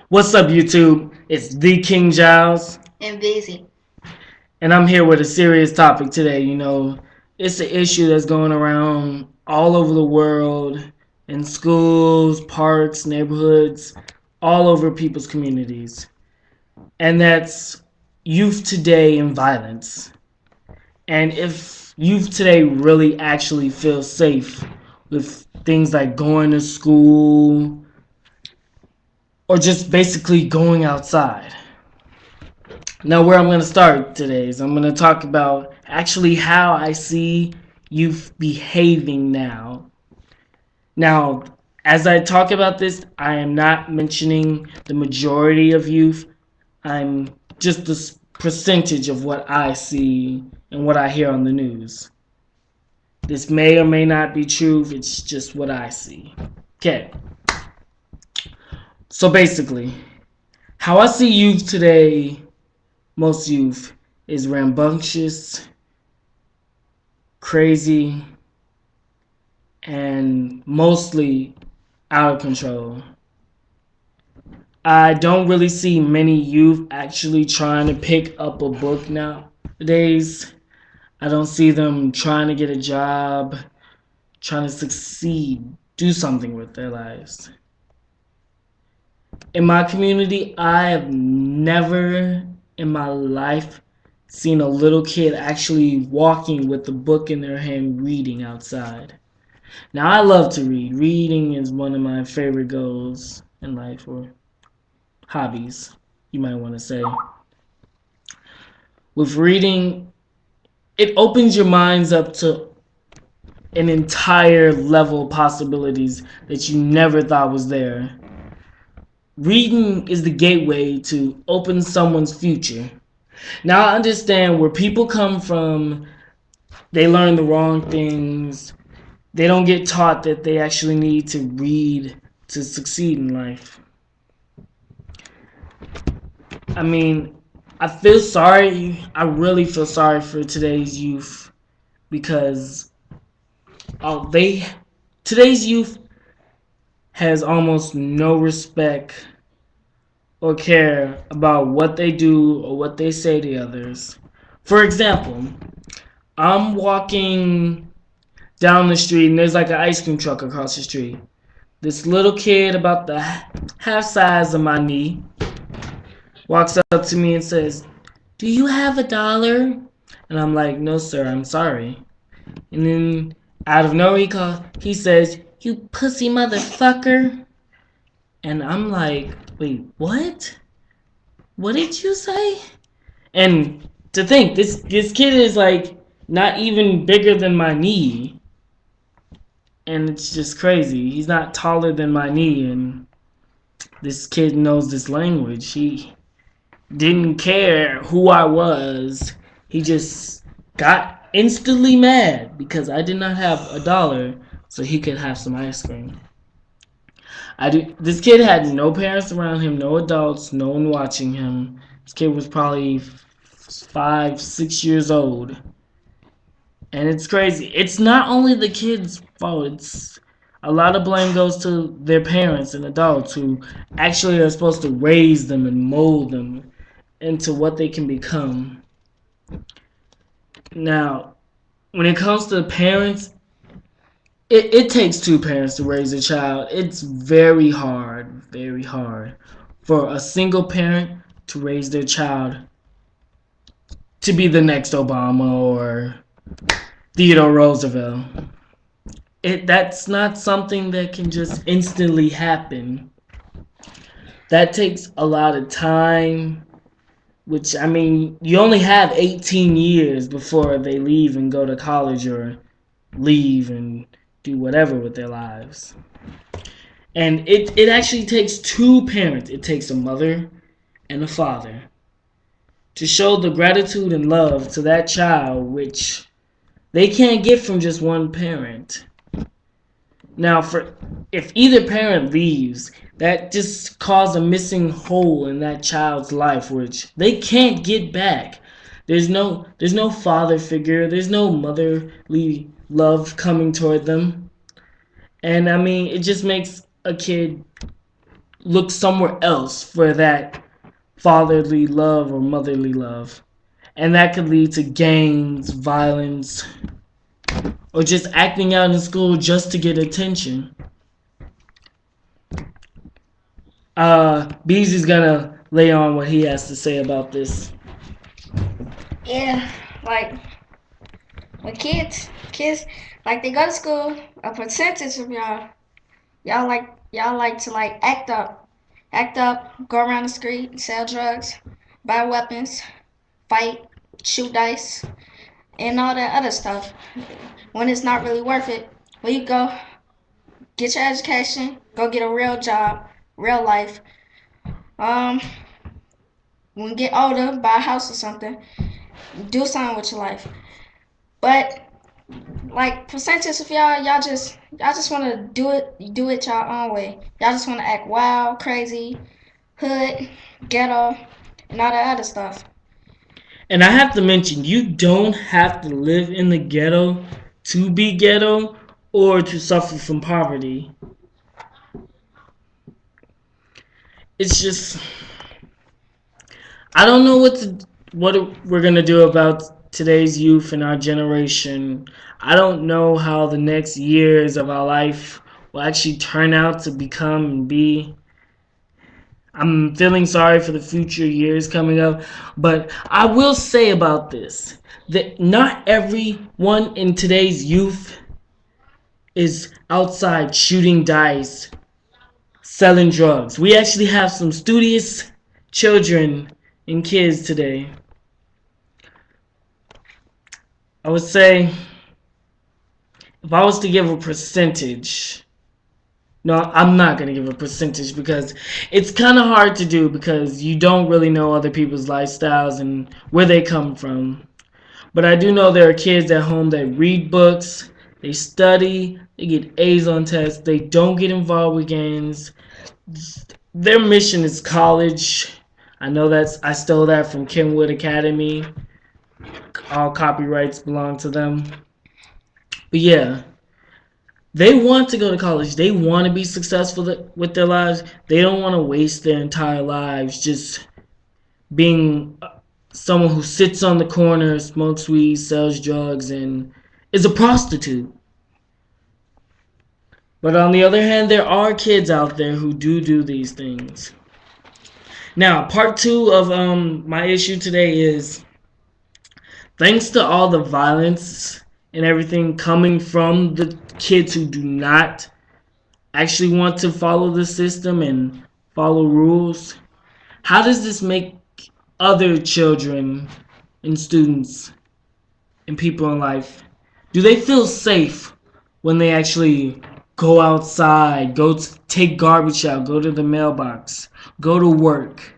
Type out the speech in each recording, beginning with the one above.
What's up, YouTube? It's TheKingjiles, And busy. and I'm here with a serious topic today. It's an issue that's going around all over the world, in schools, parks, neighborhoods, all over people's communities. And that's youth today and violence. And if youth today really actually feel safe with things like going to school or just basically going outside. Now, where I'm going to start today is I'm going to talk about actually how I see youth behaving now. Now, as I talk about this, I am not mentioning the majority of youth. I'm just the percentage of what I see and what I hear on the news. This may or may not be true. It's just what I see. Okay. So basically, how I see youth today, most youth, is rambunctious, crazy, and mostly out of control. I don't really see many youth actually trying to pick up a book nowadays. I don't see them trying to get a job, trying to succeed, do something with their lives. In my community, I have never in my life seen a little kid actually walking with a book in their hand reading outside. Now, I love to read. Reading is one of my favorite goals in life, or hobbies, you might want to say. With reading, it opens your minds up to an entire level of possibilities that you never thought was there. Reading is the gateway to open someone's future. Now I understand where people come from. They learn the wrong things. They don't get taught that they actually need to read to succeed in life. I mean, I feel sorry. I really feel sorry for today's youth because they today's youth has almost no respect or care about what they do or what they say to others. For example, I'm walking down the street and there's like an ice cream truck across the street. This little kid about the half size of my knee walks up to me and says, "Do you have $1?" And I'm like, "No, sir, I'm sorry." And then out of nowhere, he says, "You pussy motherfucker." And I'm like, "Wait, what? What did you say?" And to think, this kid is like not even bigger than my knee. And it's just crazy. He's not taller than my knee, and this kid knows this language. He didn't care who I was. He just got instantly mad because I did not have $1 so he could have some ice cream. This kid had no parents around him, no adults, no one watching him. This kid was probably 5, 6 years old. And it's crazy. It's not only the kids' fault. It's a lot of blame goes to their parents and adults who actually are supposed to raise them and mold them into what they can become. Now, when it comes to parents, it takes two parents to raise a child. It's very hard for a single parent to raise their child to be the next Obama or Theodore Roosevelt. That's not something that can just instantly happen. That takes a lot of time, which, I mean, you only have 18 years before they leave and go to college or leave and do whatever with their lives. And it actually takes two parents. It takes a mother and a father to show the gratitude and love to that child, which they can't get from just one parent. Now, if either parent leaves, that just causes a missing hole in that child's life, which they can't get back. There's no father figure. There's no motherly love coming toward them. And I mean, it just makes a kid look somewhere else for that fatherly love or motherly love. And that could lead to gangs, violence, or just acting out in school just to get attention. Beezy's gonna lay on what he has to say about this. Yeah, like when kids like they go to school, a percentage of y'all like to like act up, go around the street, sell drugs, buy weapons, fight, shoot dice, and all that other stuff. When it's not really worth it, when you go get your education, go get a real job, real life. Um, when you get older, buy a house or something, do something with your life. But like percentage of y'all just want to do it y'all own way. Y'all just want to act wild, crazy, hood, ghetto, and all that other stuff. And I have to mention, you don't have to live in the ghetto to be ghetto or to suffer from poverty. It's just, I don't know what we're gonna do about today's youth and our generation. I don't know how the next years of our life will actually turn out to become and be. I'm feeling sorry for the future years coming up, but I will say about this that not everyone in today's youth is outside shooting dice, selling drugs. We actually have some studious children and kids today. I would say if I was to give a percentage, no, I'm not going to give a percentage because it's kind of hard to do because you don't really know other people's lifestyles and where they come from. But I do know there are kids at home that read books, they study, they get A's on tests, they don't get involved with gangs. Their mission is college. I stole that from Kenwood Academy. All copyrights belong to them. But yeah, they want to go to college. They want to be successful with their lives. They don't want to waste their entire lives just being someone who sits on the corner, smokes weed, sells drugs, and is a prostitute. But on the other hand, there are kids out there who do these things. Now, part two of my issue today is thanks to all the violence and everything coming from the kids who do not actually want to follow the system and follow rules, how does this make other children and students and people in life? Do they feel safe when they actually go outside, take garbage out, go to the mailbox, go to work?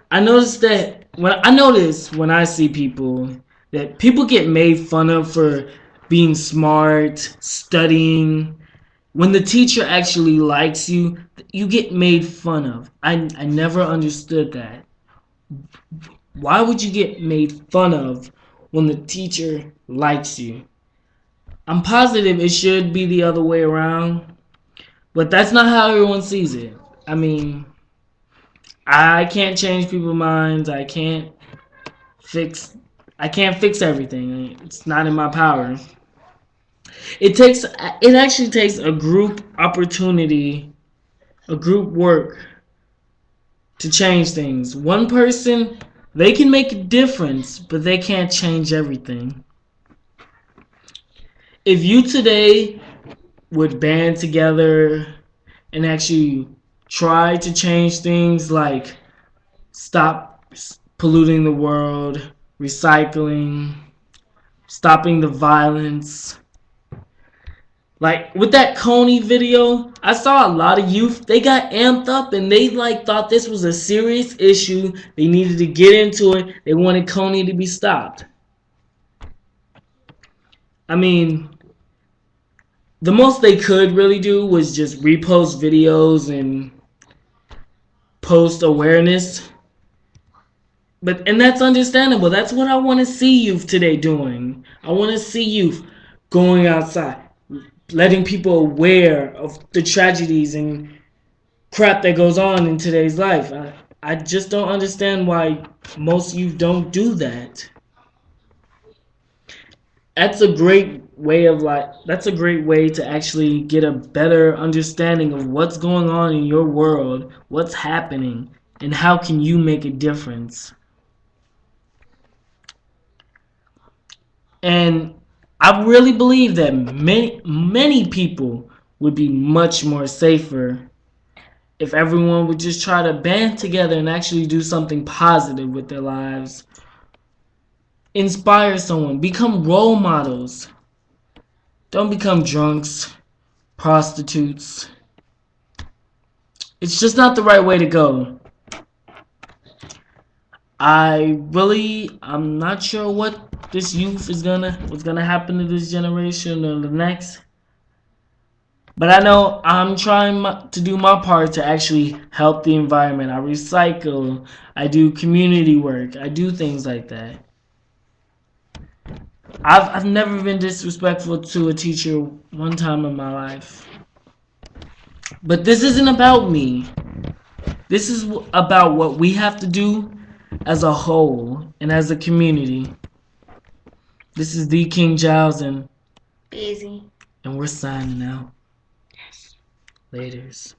I notice when I see people that people get made fun of for being smart, studying. When the teacher actually likes you, you get made fun of. I never understood that. Why would you get made fun of when the teacher likes you? I'm positive it should be the other way around, but that's not how everyone sees it. I mean, I can't change people's minds. Fix I can't fix everything. It's not in my power. It actually takes a group opportunity, a group work to change things. One person, they can make a difference, but they can't change everything. If you today would band together and actually try to change things like stop polluting the world, recycling, stopping the violence. Like with that Coney video, I saw a lot of youth, they got amped up and they thought this was a serious issue. They needed to get into it. They wanted Coney to be stopped. I mean, the most they could really do was just repost videos and post awareness. And that's understandable. That's what I want to see youth today doing. I want to see youth going outside, letting people aware of the tragedies and crap that goes on in today's life. I just don't understand why most youth don't do that. That's a great way of like that's a great way to actually get a better understanding of what's going on in your world, what's happening, and how can you make a difference. And I really believe that many people would be much more safer if everyone would just try to band together and actually do something positive with their lives. Inspire someone, become role models. Don't become drunks, prostitutes. It's just not the right way to go. I'm not sure what's gonna happen to this generation or the next. But I know I'm trying to do my part to actually help the environment. I recycle, I do community work, I do things like that. I've never been disrespectful to a teacher one time in my life. But this isn't about me. This is about what we have to do as a whole and as a community. This is TheKingjiles Easy. and we're signing out. Yes. Laters.